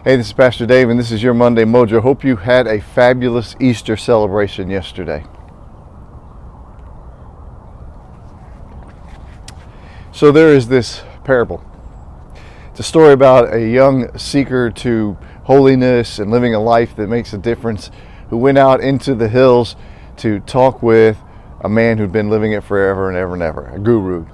Hey, this is Pastor Dave, and this is your Monday Mojo. Hope you had a fabulous Easter celebration yesterday. So there is this parable. It's a story about a young seeker to holiness and living a life that makes a difference, who went out into the hills to talk with a man who'd been living it forever and ever and ever, a guru.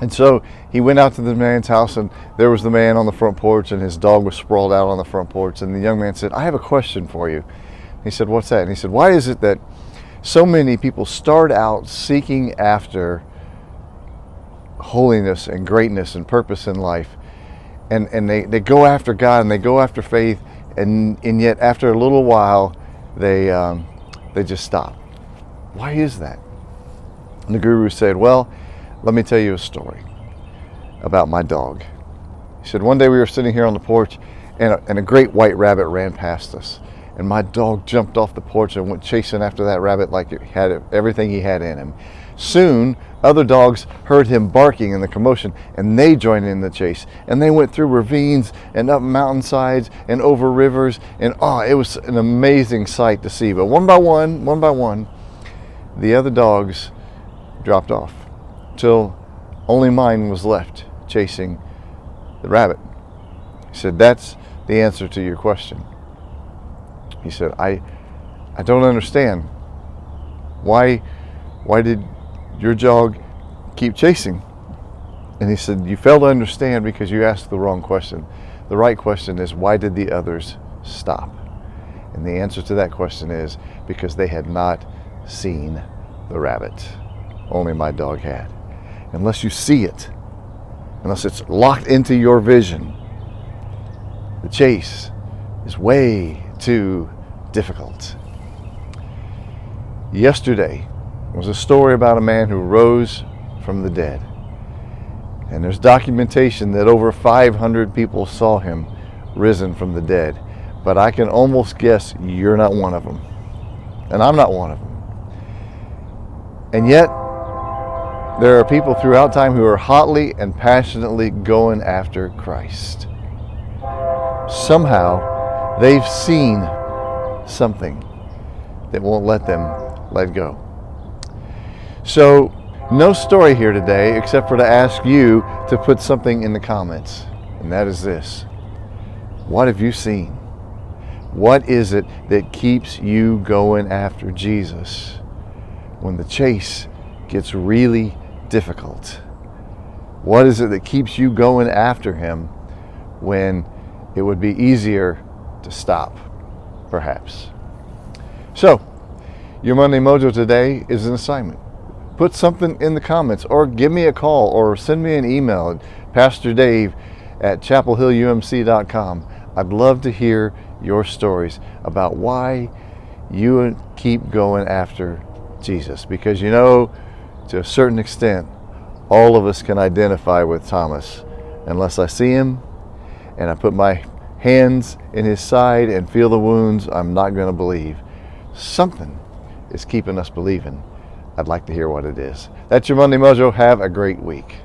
And so he went out to the man's house, and there was the man on the front porch, and his dog was sprawled out on the front porch. And the young man said, "I have a question for you." He said, "What's that?" And he said, "Why is it that so many people start out seeking after holiness and greatness and purpose in life, and they go after God and they go after faith, and yet after a little while they just stop? Why is that?" And the guru said, "Well, let me tell you a story about my dog." He said, "One day we were sitting here on the porch, and a great white rabbit ran past us. And my dog jumped off the porch and went chasing after that rabbit like it had everything he had in him. Soon, other dogs heard him barking in the commotion, and they joined in the chase. And they went through ravines and up mountainsides and over rivers. And it was an amazing sight to see. But one by one, the other dogs dropped off, till only mine was left chasing the rabbit." He said, "That's the answer to your question." He said, I don't understand. Why did your dog keep chasing?" And he said, "You fail to understand because you asked the wrong question. The right question is, why did the others stop?" And the answer to that question is because they had not seen the rabbit. Only my dog had. Unless you see it, unless it's locked into your vision, the chase is way too difficult. Yesterday was a story about a man who rose from the dead. And there's documentation that over 500 people saw him risen from the dead. But I can almost guess you're not one of them. And I'm not one of them. And yet, there are people throughout time who are hotly and passionately going after Christ. Somehow, they've seen something that won't let them let go. So, no story here today except for to ask you to put something in the comments. And that is this: what have you seen? What is it that keeps you going after Jesus when the chase gets really difficult? What is it that keeps you going after him when it would be easier to stop, perhaps? So, your Monday Mojo today is an assignment. Put something in the comments, or give me a call, or send me an email at pastordave@chapelhillumc.com. I'd love to hear your stories about why you keep going after Jesus, because to a certain extent, all of us can identify with Thomas. Unless I see him and I put my hands in his side and feel the wounds, I'm not going to believe. Something is keeping us believing. I'd like to hear what it is. That's your Monday Mojo. Have a great week.